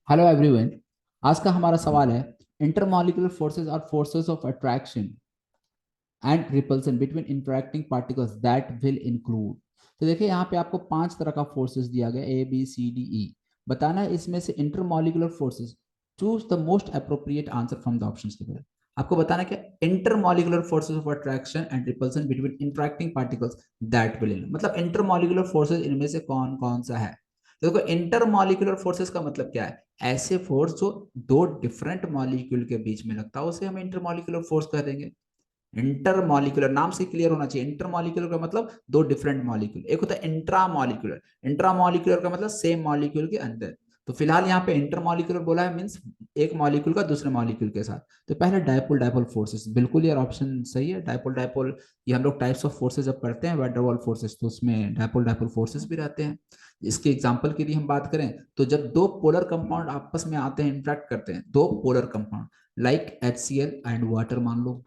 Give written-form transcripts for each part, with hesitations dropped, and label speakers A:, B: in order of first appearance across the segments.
A: Hello everyone. आज का हमारा सवाल है intermolecular forces are forces of attraction and repulsion between interacting particles that will include. तो देखिए यहाँ पे आपको पांच तरह का फोर्सेस दिया गया A B C D E. बताना है इसमें से intermolecular forces. Choose the most appropriate answer from the options के बाद। आपको बताना है कि intermolecular forces of attraction and repulsion between interacting particles that will, मतलब इंटरमॉलिक्यूलर फोर्सेस इनमें से कौन कौन सा है। तो देखो इंटरमॉलिक्यूलर फोर्सेस का मतलब क्या है, ऐसे फोर्स जो दो डिफरेंट मॉलिक्यूल के बीच में लगता है उसे हम इंटरमॉलिक्यूलर फोर्स कह देंगे। इंटरमॉलिक्यूलर नाम से क्लियर होना चाहिए, इंटरमॉलिक्यूलर का मतलब दो डिफरेंट मॉलिक्यूल, एक होता है इंट्रामॉलिक्यूलर। इंट्रामॉलिक्यूलर का मतलब सेम मॉलिक्यूल के अंदर। तो फिलहाल यहाँ पे इंटरमॉलिक्यूलर बोला है, मींस एक मॉलिक्यूल का दूसरे मॉलिक्यूल के साथ। तो पहले डायपोल डायपोल फोर्सेस, बिल्कुल यार ऑप्शन सही है डायपोल डायपोल। ये हम लोग टाइप्स ऑफ फोर्सेस जब पढ़ते हैं वैन डर वाल्स फोर्सेस, तो उसमें डायपोल डायपोल फोर्सेस भी रहते हैं। इसके एग्जांपल के लिए हम बात करें तो जब दो पोलर कंपाउंड आपस में आते हैं, इंटरेक्ट करते हैं, दो polar compound like HCl and water मान लो।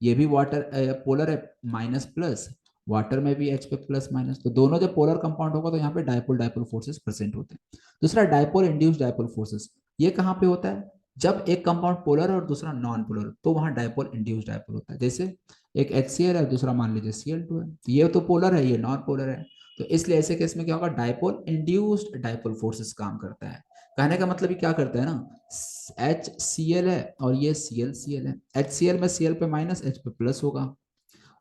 A: ये भी वाटर पोलर है, माइनस प्लस। वाटर में भी H पे प्लस माइनस, तो दोनों जब पोलर कंपाउंड होगा तो यहाँ पे डायपोल डायपोल फोर्सेस प्रेजेंट होते हैं। दूसरा डायपोल इंड्यूस डायपोल फोर्सेस, ये कहाँ पे होता है, जब एक कंपाउंड पोलर है और दूसरा नॉन पोलर, तो वहां डायपोल इंड्यूस डायपोल होता है। जैसे एक HCl है, दूसरा मान लीजिए Cl2 है, तो ये तो पोलर है, ये नॉन पोलर है। तो इसलिए ऐसे केस में क्या होगा, डायपोल इंड्यूस्ड डायपोल फोर्सेस काम करता है। कहने का मतलब ये क्या करता है ना, HCl है और ये Cl है, HCl में Cl पे माइनस H पे प्लस होगा।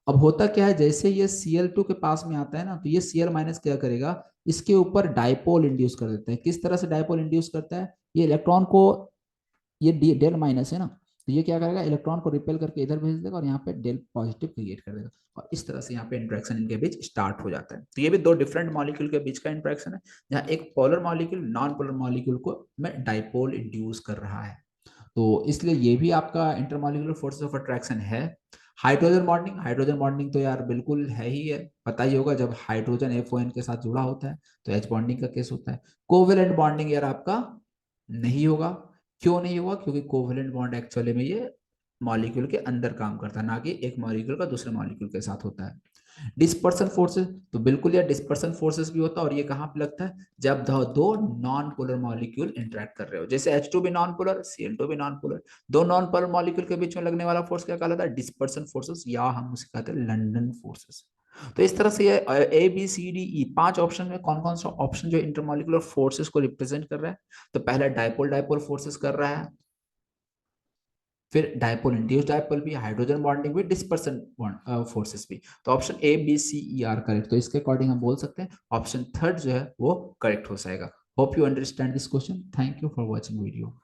A: अब होता क्या है, जैसे ये Cl2 के पास में आता है ना, तो ये Cl माइनस क्या करेगा, इसके ऊपर डायपोल इंड्यूस कर देता है। किस तरह से डायपोल इंड्यूस करता है, ये इलेक्ट्रॉन को, ये डेल माइनस है ना, तो ये क्या करेगा, इलेक्ट्रॉन को रिपेल करके इधर भेज देगा और यहाँ पे डेल पॉजिटिव क्रिएट कर देगा। और इस तरह से यहाँ पे इंट्रैक्शन इनके बीच स्टार्ट हो जाता है। तो ये भी दो डिफरेंट मॉलिक्यूल के बीच का इंट्रैक्शन है, जहाँ एक polar molecule non polar molecule को में डायपोल इंड्यूस कर रहा है। तो इसलिए ये भी आपका इंटरमॉलिक्यूलर फोर्सेस ऑफ अट्रैक्शन है। हाइड्रोजन बॉन्डिंग, हाइड्रोजन बॉन्डिंग तो यार बिल्कुल है ही है, पता ही होगा, जब हाइड्रोजन FON के साथ जुड़ा होता है तो H बॉन्डिंग का केस होता है। कोवेलेंट बॉन्डिंग यार आपका नहीं होगा। क्यों नहीं होगा, क्योंकि कोवेलेंट बॉन्ड एक्चुअली में ये मॉलिक्यूल के अंदर काम करता है, ना कि एक मॉलिक्यूल का दूसरे मॉलिक्यूल के साथ होता है। डिस्पर्सन फोर्सेस, तो बिल्कुल यार डिस्पर्सन फोर्सेस भी होता है, और ये कहाँ पे लगता है, जब दो नॉन पोलर मॉलिक्यूल इंटरेक्ट कर रहे हो, जैसे H2 भी नॉन पोलर, Cl2 भी नॉन पोलर, दो नॉन पोलर मॉलिक्यूल के बीच में लगने वाला फोर्स क्या कहलाता है, डिस्पर्सन फोर्सेस, या हम उसे कहते हैं लंडन फोर्सेस। तो इस तरह से ये ABCDE पांच ऑप्शन में कौन कौन सा ऑप्शन जो इंटरमॉलिक्यूलर फोर्सेस को रिप्रेजेंट कर रहा है। तो पहला डायपोल डायपोल फोर्सेस कर रहा है, फिर डायपोल इंड्यूस डायपोल भी, हाइड्रोजन बॉन्डिंग भी, डिस्पर्सन फोर्सेस भी। तो ऑप्शन ABCER करेक्ट, तो इसके अकॉर्डिंग हम बोल सकते हैं ऑप्शन थर्ड जो है वो करेक्ट हो जाएगा। Hope you understand this question. Thank you for watching video.